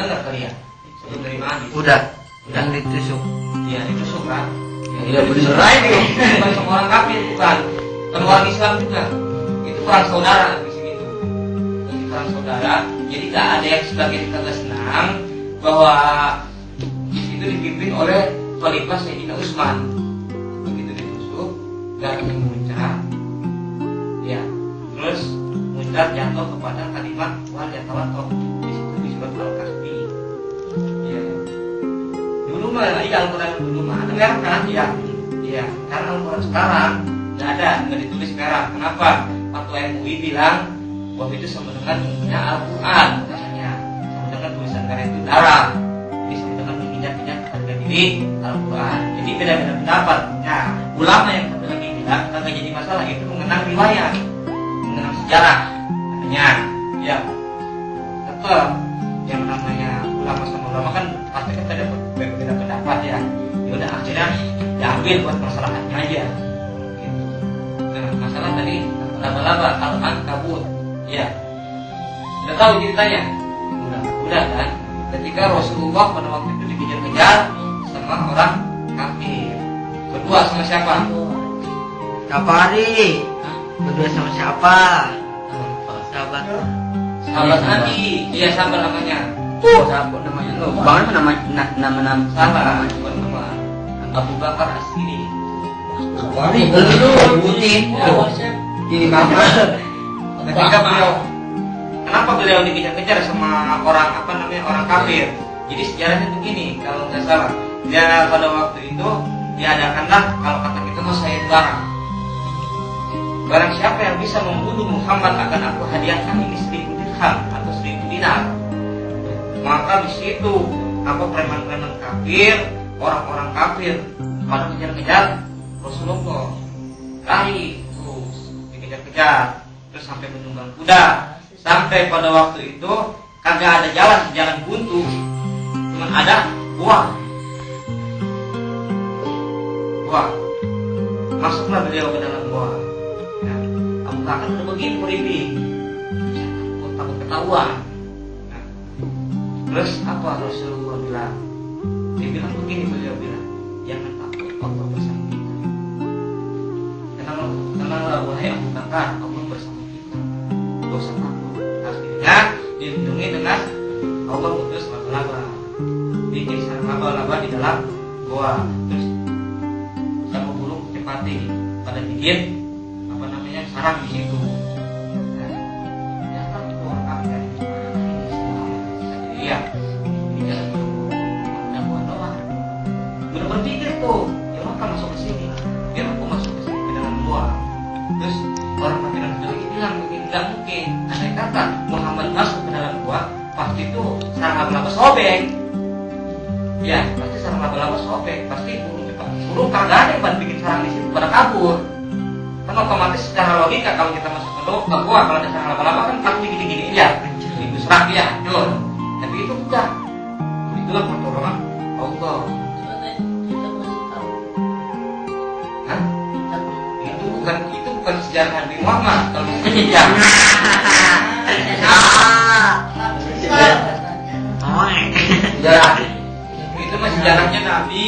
dengar kali ya? Sebelum terima hadis. Udah. Yang ditusuk. Iya, ditusuk kan? Iya, benar. Lain itu bukan sama orang kafir, bukan. Sama orang Islam juga. Itu perang saudara di sini tuh. Jadi perang saudara. Jadi nggak ada yang sebagian kata senang bahwa di situ dipimpin oleh Khalifah Sayyidina Utsman. Begitu ditusuk, darahnya muncrat. Ya, terus muncrat jatuh kepada kalimat wal yatawakkalu. Di situ di surat Al-Kahfi. Ya. Dulu mah di Al-Quran dulu mah ada merah kan? Iya. Karena Al-Quran sekarang nggak ada, nggak ditulis merah. Kenapa? Fatwa MUI bilang bahwa itu sama dengan intinya Al-Quran, katanya. Sama dengan tulisan karya itu darah. Ini sama dengan menginjak-injak harga diri Al-Quran. Jadi beda-beda pendapat. Nah, ulama yang satu lagi bilang kagak jadi masalah, itu mengenang riwayat, mengenang sejarah, katanya. Ya, tetap yang namanya ulama sama ulama kan pasti kan ada berbeda pendapat ya. Ya udah akhirnya diambil buat masalahnya aja. Gitu. Nah, masalah tadi laba-laba Al-Ankabut. Ya. Udah tahu ceritanya? Udah kan? Ketika Rasulullah pada waktu itu dikejar-kejar sama orang kafir. Berdua sama siapa? Kapari. Berdua sama siapa? Sahabat. Sahabat Nabi. Iya, sahabat namanya. Sahabat namanya lo. Bangun nama Sahabat. Bukan nama. Abu Bakar As-Siddiq. Kapari. Lu sebutin. Ini kapan? Ketika kenapa beliau dikejar-kejar sama orang orang kafir? Jadi sejarahnya begini, kalau nggak salah, dia pada waktu itu diadakanlah kalau kata kita mau saya barang siapa yang bisa membunuh Muhammad akan aku hadiahkan ini 1000 dirham atau 1000 dinar. Maka di situ preman-preman kafir, orang-orang kafir pada kejar-kejar Rasulullah, lari terus dikejar-kejar. Terus sampai menunggang kuda. Sampai pada waktu itu kagak ada jalan buntu, cuma ada gua. Masuklah beliau ke dalam gua. Nah, Abu Bakar udah begini merinding, takut ketahuan. Nah, terus apa Rasulullah bilang? Dia bilang begini, beliau bilang, jangan takut, Allah bersama kita. Tenanglah wahai Abu Bakar, Allah bersama kita. Gak usah takut. Akhirnya dilindungi dengan Allah putus laba-laba. Bikin sarang laba-laba di dalam gua. Terus sama burung cepati pada bikin sarang di situ. Nah, ya kan orang kafir ini semua sendirian di jalan itu ada buat doang. Udah berpikir tuh, ya maka masuk ke sini, biar aku masuk ke sini ke dalam gua. Terus orang kafir lagi bilang begini, nggak mungkin. Andai kata Muhammad masuk ke dalam gua, pasti itu sarang laba-laba sobek. Ya, pasti sarang laba-laba sobek. Pasti burung kagak ada yang bikin sarang di situ pada kabur. Kan otomatis secara logika kalau kita masuk ke gua, kalau ada sarang laba-laba kan pasti gini-gini aja, itu serak dia hancur. Tapi itu enggak. Itulah pertolongan Allah. Hah? Itu bukan sejarah Nabi Muhammad. Kalau itu sejarah. Sejarah. Itu mah sejarahnya Nabi.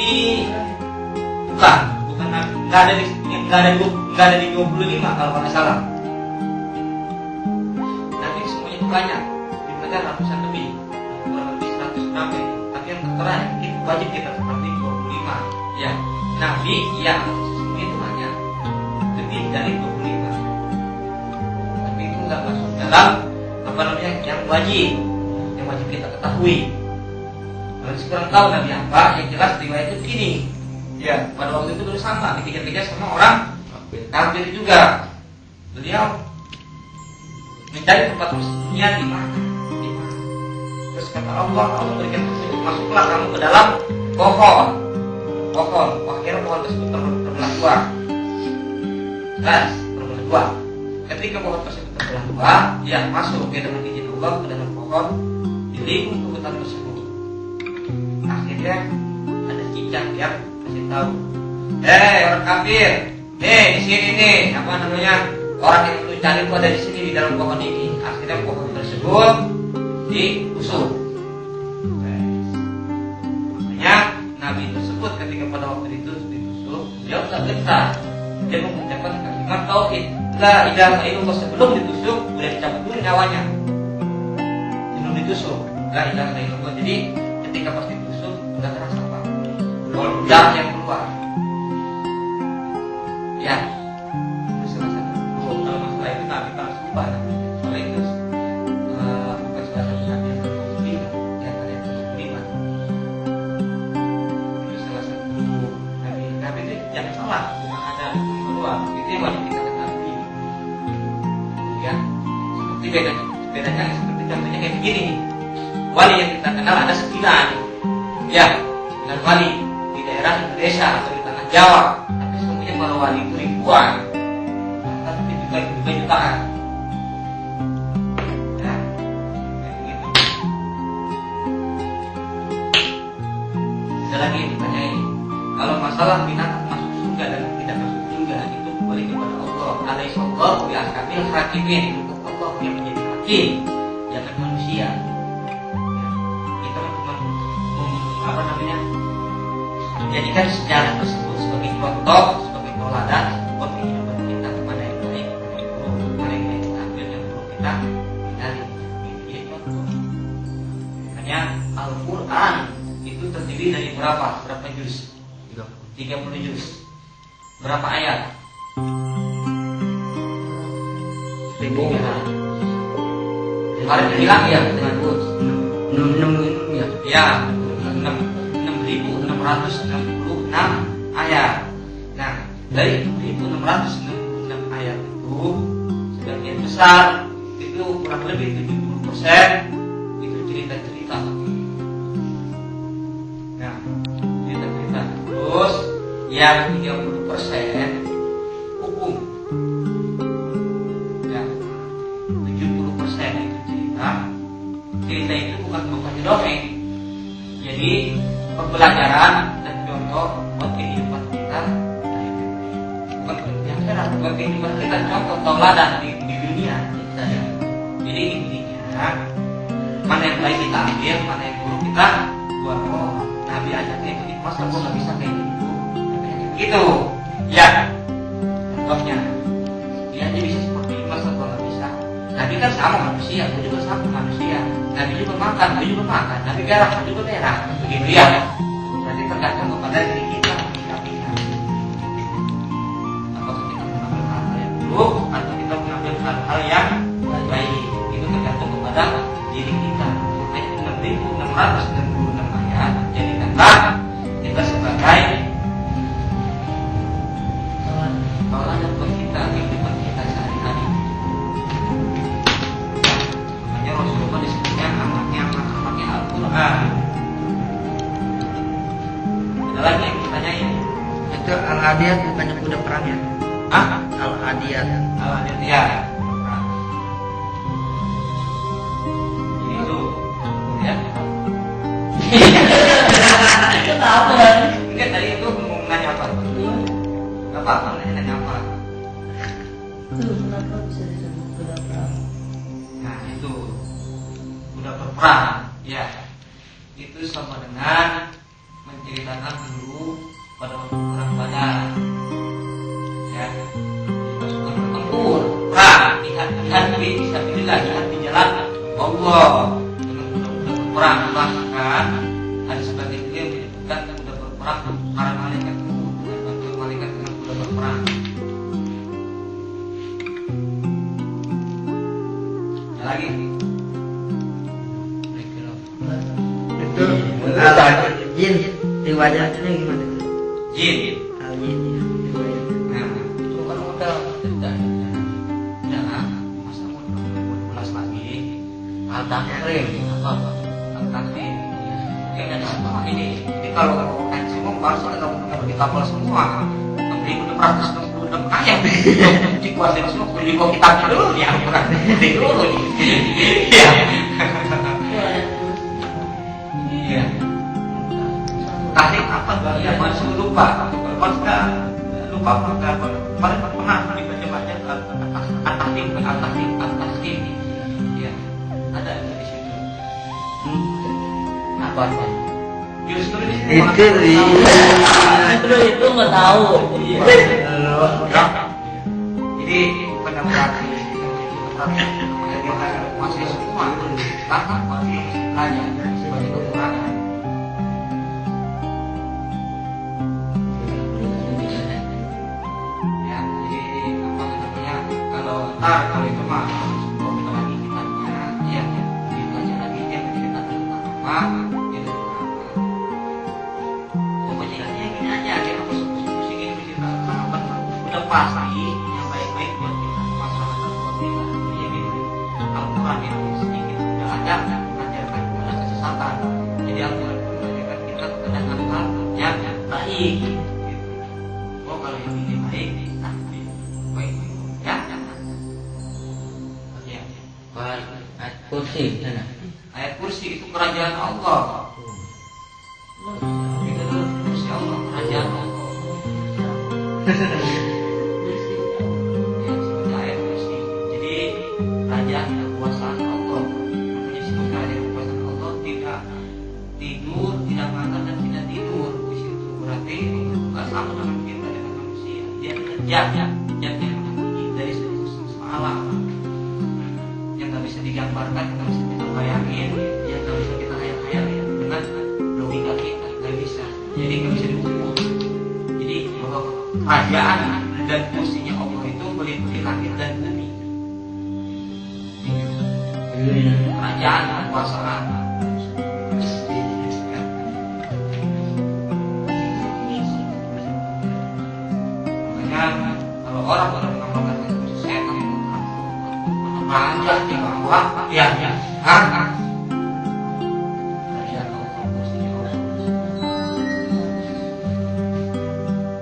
Bukan Nabi. Nggak ada di 25 kalau nggak salah. Nabi semuanya itu banyak, jumlahnya ratusan lebih, kurang lebih 100 berapa. Tapi yang tertera itu wajib kita seperti 25. Ya, Nabi ya semuanya itu banyak, lebih dari 25. Tapi itu nggak masuk dalam yang wajib kita ketahui. Kalau sekarang tahu Nabi apa, yang jelas riwayat itu begini. Ya, pada waktu itu dulu sama dikejar-kejar sama orang kafir juga. Beliau mencari tempat bersembunyian di mana. Terus kata Allah berikan petunjuk, masuklah kamu ke dalam pohon. Akhirnya pohon tersebut terbelah dua. Terbelah dua. Ketika pohon tersebut terbelah dua, dia masuk dengan izin Allah ke dalam pohon, dilingkup ke hutan tersebut. Akhirnya ada cicak yang kasih tahu, orang kafir, di sini nih, orang yang lu cari itu ada di sini di dalam pohon ini. Akhirnya pohon tersebut diusut. gentar. Dia mengucapkan kalimat tauhid la ilaha illallah sebelum ditusuk udah dicabut dulu nyawanya. Sebelum ditusuk la ilaha illallah. Jadi ketika pas ditusuk udah terasa apa? Darah yang keluar. Ya. Itu salah satu. Kalau masalah itu Nabi tak sumpah. Soalnya itu bukan salah satu Nabi yang terlima. Ya ada yang terlima. Itu salah satu Nabi itu jangan salah. Bukan ada keluar. Itu yang wajib kita ketahui. Ya. Seperti bedanya seperti contohnya kayak begini. Wali yang kita kenal ada 9. Ya. 9 wali di daerah Indonesia atau di tanah Jawa. Tapi semuanya para wali itu ribuan. Tapi juga jutaan. Ya. Kayak begitu. Ada lagi yang ditanyain. Kalau masalah binatang masuk surga dan tidak masuk surga itu kembali kepada Allah. Alaihissallahu bi ahkamil hakimin. Itu Allah yang menjadi hakim, jangan manusia. Ya. Kita cuma menjadikan sejarah tersebut sebagai contoh, sebagai teladan buat kehidupan kita, mana yang baik, mana yang buruk, mana yang baik kita ambil, yang buruk kita hindari. Jadi contoh. Makanya Al-Quran itu terdiri dari berapa juz? 30 juz. Berapa ayat? 1000. Kemarin bilang ya, 6 ya. Ya, 6.666 ayat. Nah, dari 6.666 ayat itu sebagian besar itu kurang lebih 70% itu cerita-cerita. Nah, cerita-cerita. Terus yang 30% hukum. Ya, 70% itu cerita. Cerita itu bukan dongeng. Jadi pembelajaran dan contoh buat kehidupan kita. Buat kehidupan kita contoh tauladan di dunia. Jadi intinya mana yang baik kita ambil, mana yang buruk kita buat. Oh, Nabi ajaknya itu masa gua nggak bisa kayak gitu. Gitu, ya. Contohnya dia aja bisa seperti itu, masa gua nggak bisa. Nabi kan sama manusia, gua juga sama manusia. Nabi juga makan, gua juga makan. Nabi berak, gua juga berak. Begitu ya. Berarti tergantung kepada diri kita. Apakah kita mengambil hal-hal yang buruk atau kita mengambil hal-hal yang baik? Itu tergantung kepada diri kita. Ayat 6.666 ayat. Jadikanlah kita sebagai tauladan buat kita, kehidupan kita sehari-hari. Makanya Rasulullah disebutnya amatnya Al-Quran. Ada lagi yang ditanyain? Itu Al-Adiyat bukannya kuda perang ya? Al-Adiyat. Al-Adiyat ya. Jadi itu, ya. Kenapa? Enggak, tadi itu mau nanya apa? Gak apa-apa, nanya apa? Itu kenapa bisa disebut kuda perang? Nah itu udah berperang, ya. Itu sama dengan menceritakan dulu pada waktu perang Badar, ya. Pasukan bertempur, perang, jihad fisabilillah, jihad di jalan Allah dengan kuda-kuda berperang. Bahkan ada sebagian yang menyebutkan kuda berperang para malaikat itu dengan bantuan malaikat dengan kuda berperang. Ada lagi? Itu Al-Jin riwayatnya gimana? Jin. Al-Jin riwayatnya. Nah, itu kan modal ceritanya. Jangan masa mau ulas lagi. Al-Tahrim apa? Al-Tahrim. Kayaknya ada apa ini? Jadi kalau kan semua bahasa kalau kita pola semua, nanti udah 166 ayat. Dikuasai semua kudu dibawa kitabnya dulu ya, bukan dulu nih. Iya. Iya. Tahrim apa? Ya masih lupa. Kalau sudah lupa maka paling pernah dibaca-baca Al-Tahrim. Ya. Ada di situ. Apa? Justru di sini Itu Justru itu nggak tahu. Jadi pada berarti masih semua bahkan masih hanya sebagai kekurangan. Ya, jadi apa namanya kalau itu mah bukan lagi kitabnya, ya dibaca lagi dia mencerita tentang apa, itu pokoknya intinya gini aja, dia harus pusing ini mencerita tentang apa, udah pasti yang baik-baik buat kita masalah buat kita, ya gitu. Al-Quran yang sedikit udah ada mengajarkan kepada kesesatan, jadi Al-Quran mengajarkan kita kepada hal-hal yang baik. Oh kalau yang ini baik, nah baik, ya. Baik. Kursi sana. Ayat kursi itu kerajaan Allah. Itu tuh kursi Allah, kerajaan Allah. Ya, seperti ayat kursi. Jadi kerajaan dan kekuasaan Allah. Makanya disebut kerajaan dan kekuasaan Allah tidak tidur, tidak makan dan tidak tidur. Di situ berarti nggak sama dengan kita dengan manusia. Dia kerja dari seluruh semesta alam. Yang nggak bisa digambarkan, nggak bisa kita bayangin, yang nggak bisa kita hayal-hayal dengan logika kita, nggak bisa. Jadi nggak bisa diukur. Jadi bahwa kerajaan dan kursinya Allah itu meliputi langit dan bumi. Kerajaan dan kekuasaan. Makanya kalau orang mengamalkan kursi setan itu raja di bawah, ya, kerajaan Allah, kursinya Allah.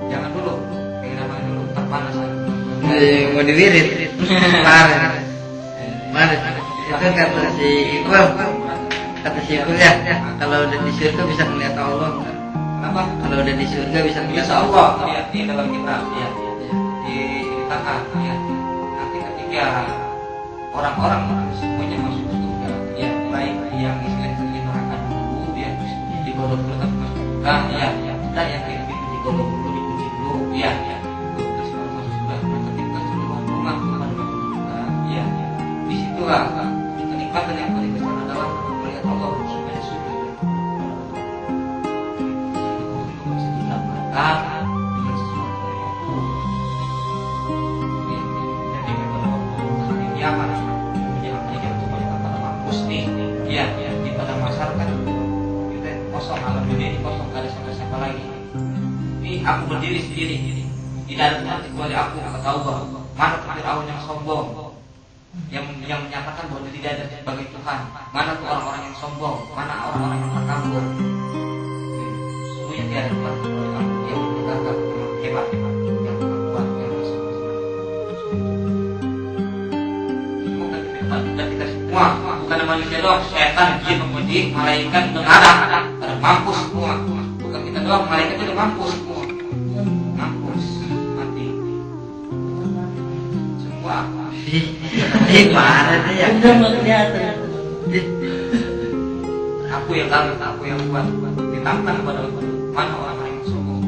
Jangan dulu, pengen apa dulu, terpanas lagi. Mau diwirit. Kemarin. Itu kata si Iqbal. Kata si Iqbal ya, kalau udah di surga bisa melihat Allah. Kenapa? Kalau udah di surga bisa melihat Insya Allah lihat di dalam kitab, ya, diceritakan, ya. Nanti ketika orang-orang semuanya masuk surga, ya, baik yang istilahnya di neraka dulu, ya, digodok dulu tapi masuk surga, ya, kita yang lebih digodok dulu, dipuji dulu, ya, terus baru masuk surga. Nah, ketika seluruh rumah pada masuk surga, ya, disitulah kenikmatan yang paling besar adalah melihat Allah surga di surga. Bisa digambarkan dengan sesuatu yang jadi pada kiamat, yang pada mampus nih, ya, di pada masyarakat kan kita kosong, alam dunia ini kosong, gak ada siapa-siapa lagi. Ini aku berdiri sendiri, tidak ada Tuhan kecuali aku, kata Allah. Mana Fir'aun yang sombong, yang menyatakan bahwa tidak ada sebagai Tuhan. Mana tuh orang-orang yang sombong, mana orang-orang yang takabur. Sungguhnya tiada Tuhan kecuali aku yang menyatakan yang hebat, yang kuat, yang masuk. Dan kita semua bukan manusia doang, setan, jin, pengemudi, malaikat udah ada mampus semua. Bukan kita doang, malaikat udah mampus semua, mampus mati semua. Parah deh ya. Udah nggak kelihatan. Aku yang kangen, aku yang kuat. Ditantang kepada mana orang-orang yang sombong.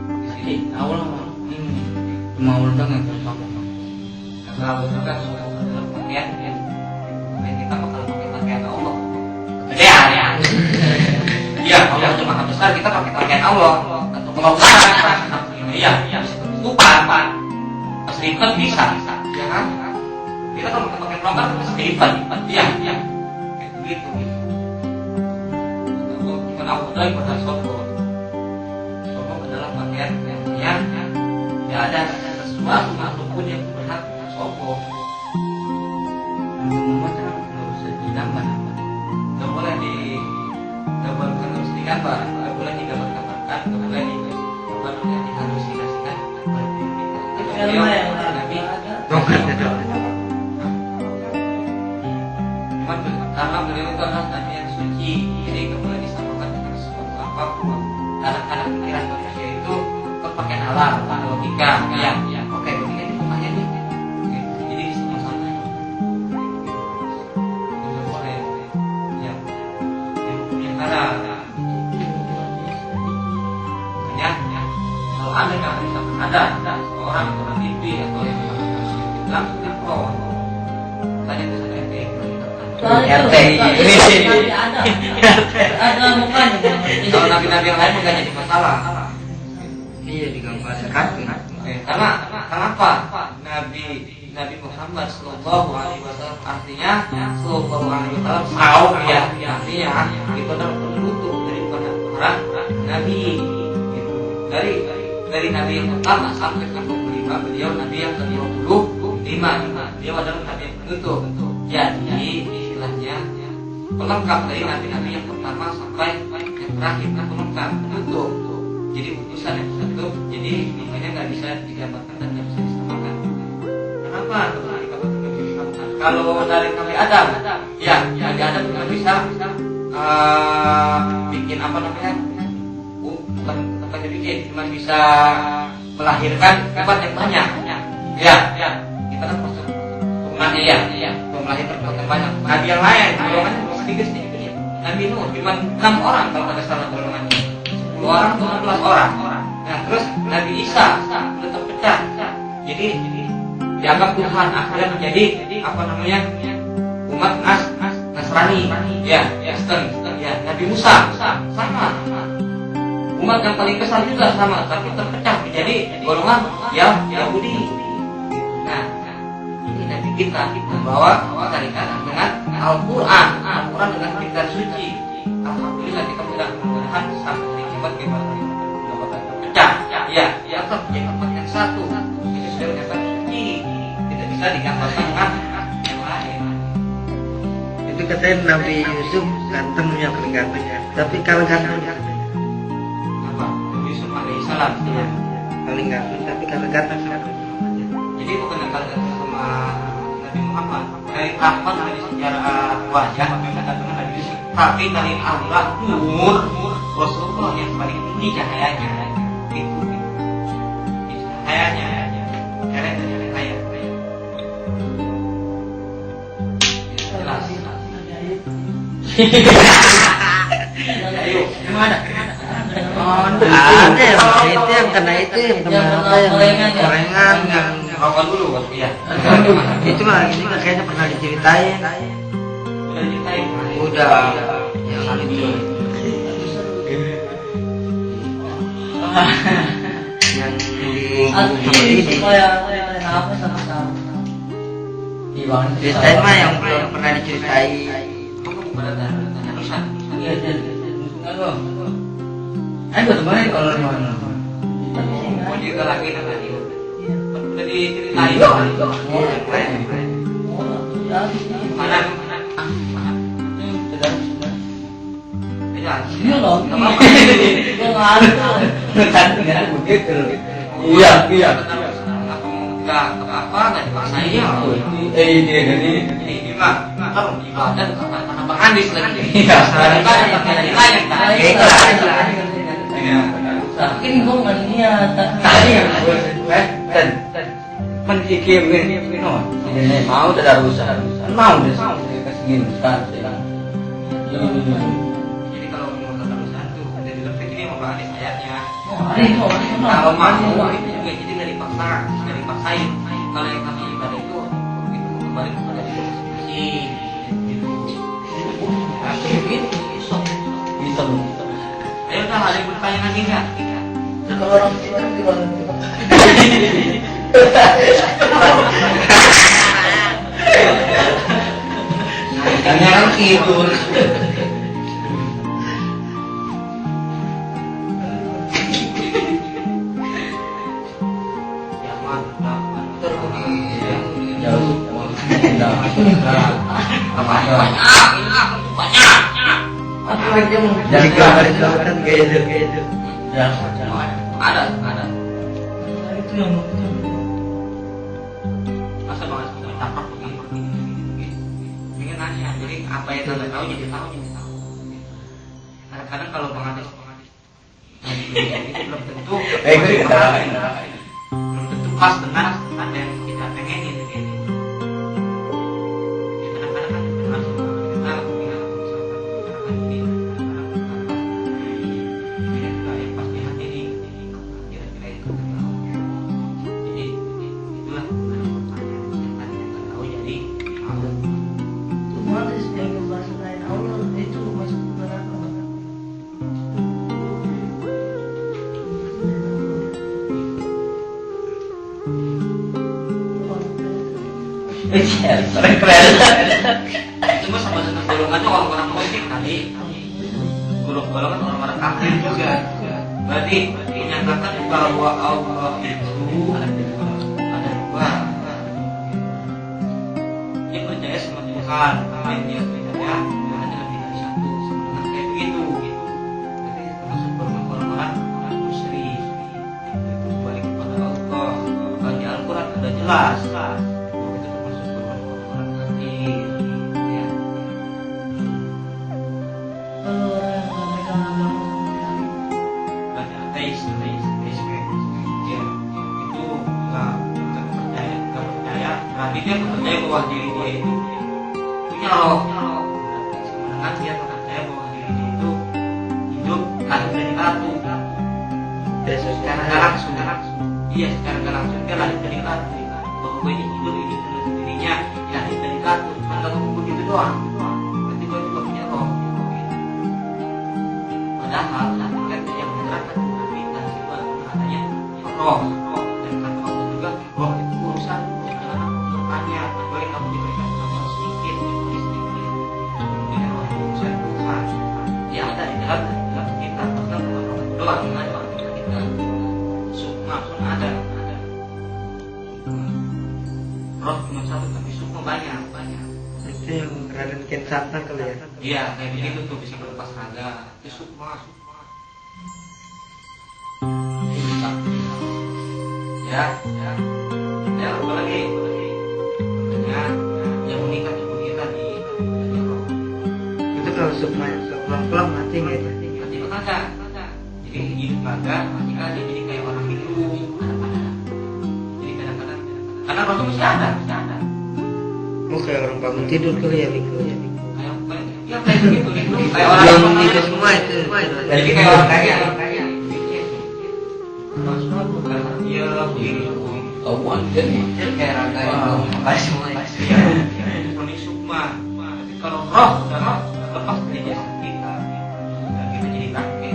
Di sini Awal mau banget sombong. kalau juga sombong dalam pakaian, ya. Kita bakal pakai pakaian Allah. Kegedean, ya. Iya, Allah itu maha besar, kita pakai pakaian Allah. Atau kalau iya, tutupan, keselipet bisa, ya kan? Kita kalau pakai pakaian longgar keselipet, iya, kayak begitu. Bukan aku lagi pada sombong. Sombong adalah pakaian yang tidak ada sesuatu apapun yang berhak sombong. Nggak usah digambar. Nggak boleh digambarkan, harus digambar. Nggak boleh digambar-gambarkan, nggak boleh dihalusinasikan. Karena yang Nabi karena beliau itu adalah Nabi yang suci, jadi nggak boleh disamakan dengan sesuatu apapun. Karena pikiran manusia itu berpakaian halal, logika, ya, oke, logika itu makanya nih. Jadi disama-samakan. Nggak boleh, ya, yang haram. ada seorang atau TV atau yang langsung di pro tanya ke saya RT. Ada mukanya. kalau nabi-nabi yang lain nggak jadi masalah. Iya digambar kaki. Karena kenapa Nabi Muhammad Sallallahu Alaihi Wasallam artinya Sallallahu Alaihi Wasallam saum ya artinya itu adalah penutup daripada para nabi. Gitu. Dari nabi yang pertama sampai ke 25 beliau nabi yang ke-25 beliau adalah nabi yang penutup. Jadi istilahnya pelengkap dari nabi-nabi yang pertama sampai yang terakhir pelengkap penutup. Jadi utusan yang satu, jadi makanya nggak bisa digambarkan dan nggak bisa disamakan. Kenapa? Kalau dari Nabi Adam, ya Nabi Adam nggak bisa bikin apa namanya? Bukan bikin, cuma bisa melahirkan umat yang banyak. Ya, kita kan masuk umatnya ya, melahirkan umat yang banyak. Nabi yang lain, golongannya sedikit. Nabi Nuh cuma 6 orang kalau ada salah golongannya. 10 orang atau 16 orang. Nah terus Nabi Isa sudah terpecah. Jadi dianggap Tuhan akhirnya menjadi apa namanya umat Nasrani. Ya, Kristen. Ya, Nabi Musa sama. Umat yang paling besar juga sama, tapi terpecah menjadi golongan Yahudi. Nah ini Nabi kita membawa syariat dengan Al-Quran dengan kitab suci. Alhamdulillah kita mudah-mudahan sampai bagaimana pecah ya tetap yang satu itu sudah menyatakan suci tidak bisa digambarkan dengan yang lain. Itu katanya Nabi Yusuf ganteng yang paling ganteng ya. Tapi kalau ganteng apa Nabi Yusuf alaihissalam ya, paling ganteng tapi kalau ganteng jadi bukan kalau ganteng sama Nabi Muhammad dari kapan dari sejarah wajah memang ganteng Nabi Yusuf tapi dari Allah nur Rasulullah yang paling tinggi cahayanya itu cahayanya cahaya jelas. Ayo gimana? ada yang itu yang kena itu yang kena apa yang gorengan yang Rokok dulu ya. itu mah ini mah kayaknya pernah diceritain. Udah diceritain. Udah yang itu yang di supaya apa sama-sama. ceritain mah yang belum pernah diceritain. Itu kamu pada tanya Nusa. Iya, ayo teman kalau mana. Mau juga lagi nanti. Udah diceritain. Mana? Iya loh. Dia nggak begitu. Iya. Enggak apa enggak dipaksain ya. Ini mah kalau ibadah karena Bang Andis lagi. Iya. Ibadah pakai nilai Iya. Mungkin gue nggak niat. Tadi yang mendikim ini mau tidak rusak mau deh kasih instan. Jadi kalau mau keterusan tuh ada di lebih ini mau Bang Andis ayatnya. Kalau mau itu juga jadi nggak dipaksain. Kalau yang kami ibadah itu kembali kepada diri masing-masing. Gitu. Bisa. Ayo dah ada yang bertanya lagi nggak? kalau orang tua gimana? Tanya kan tidur. Jadi gambar kan kayak itu. Ada. Itu yang Masa banget kita tapak begini. Ingin nanya, jadi apa yang anda tahu jadi tahu. Kadang-kadang kalau Bang Andis itu belum tentu. Belum tentu pas dengan apa yang kita pengenin. Kadang-kadang kan kita yang pasti hati ini kira-kira itu. Keren. Itu mah sama satu golongannya orang-orang musyrik kali. Golongan orang-orang kafir juga. Berarti menyatakan bahwa Allah itu ada dua. Dia percaya sama Tuhan, yang dia percaya Tuhan lebih dari satu. Sebenarnya kayak begitu. Berarti termasuk golongan orang musyrik. Itu balik kepada Allah. Bagi Al-Quran sudah jelas. Itu termasuk golongan orang kafir. Ya. Kalau orang yang nggak megang agama Banyak ateis. Ya, itu nggak percaya. Berarti dia percaya bahwa diri dia itu punya roh. Sebenarnya dia percaya bahwa diri dia itu hidup lahir dari ratu. Secara nggak langsung. Iya, secara nggak langsung dia lahir dari ratu. Bahwa ini hidup dengan sendirinya lahir dari ratu. Cuma nggak ngomong begitu doang. Berarti dia juga punya roh. Padahal kan yang menerangkan kita itu adanya roh. Dan kata Allah juga roh itu urusan jangan bertanya boleh kamu diberikan apa sedikit ini roh itu urusan Tuhan. Ya ada di dalam kita bahkan roh doang yang ada pada kita. Sukma pun ada. Roh cuma satu tapi sukma banyak. Itu yang Raden Kian Santang kali ya. Iya kayak begitu tuh bisa berlepas raga. Itu sukma. Ya, apa lagi? Ya, yang meningkat itu kita di roh. Itu kalau sukma pelan-pelan mati nggak itu? Mati kagak. Jadi hidup kagak, mati kagak. Jadi kayak orang hidup. Jadi kadang-kadang karena roh itu masih ada. Oh kayak orang bangun tidur kali ya Biko ya. Kayak begitu. Kayak orang Yang bangun itu semua itu. Jadi kayak orang kaya. Iya, begini. Tahuan kan nih. Kayak raga yang makasih semua. Ini sukma. Tapi kalau roh lepas dari jasad kita, kita jadi kakek.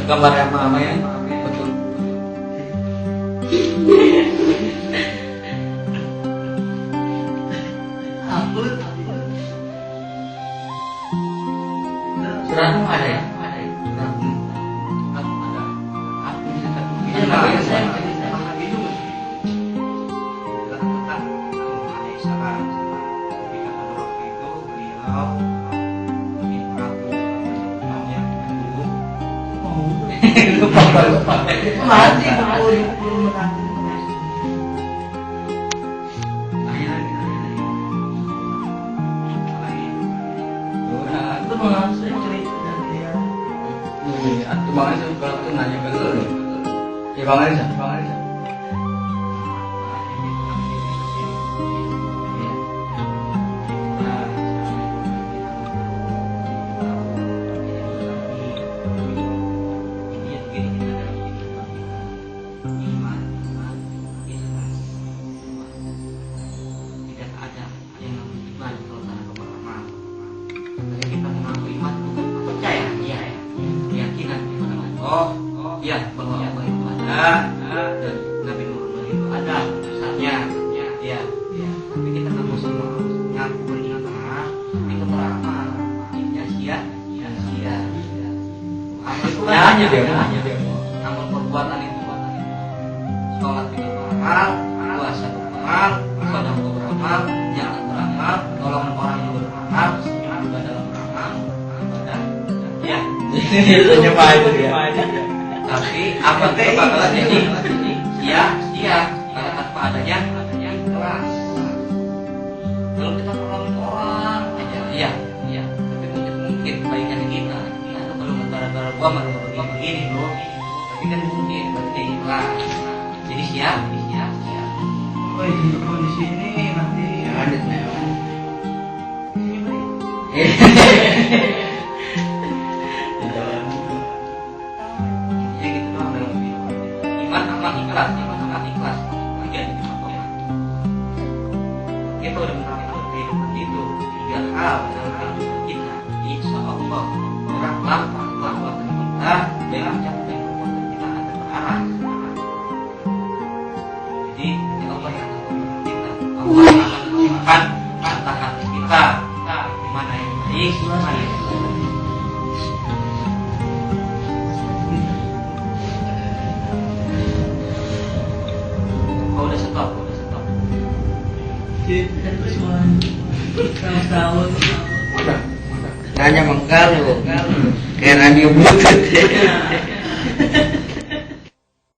Gambar yang mama ya. Betul. Suratmu ada ya? Ada. Suratmu. Ada. Aku bisa ketemu. Iya, saya Nabi itu. Tentang Aisyah. Ketika pada waktu itu beliau lupa. mati itu mengasih cerita dari dia. Atuh banget sih kalau tuh nanya ke lu. Ya banget sih. Ya, bahwa Allah itu ada dan Nabi Muhammad itu ada misalnya ya. Tapi kita nggak mau semua ngaku beriman itu beramal intinya sia. Amal itu Nanya dia. amal perbuatan itu sholat itu beramal, puasa beramal, sedekah beramal, zakat beramal, tolong orang juga beramal, senyum juga dalam beramal, ibadah ya. Itu nyoba itu dia. Tapi apa itu bakalan jadi sia kalau tanpa adanya ikhlas. Kalau kita nolongin orang aja tapi mungkin kebaikan kita atau kalau gara-gara gua malah begini loh, tapi kan mungkin berarti ikhlas jadi sia. Woi, di sini nanti Ada nih. ya gitu doang dalam hidup. Iman sama ikhlas tiga di depan Tuhan. Kita ucapan dan perbuatan kita akan terarah. Jadi Allah yang akan membantu kita, Allah yang akan menentukan kata hati kita, mana yang baik, mana yang buruk. Oh, udah stop. Tahun-tahun. Hanya menggalu kayak radio butut.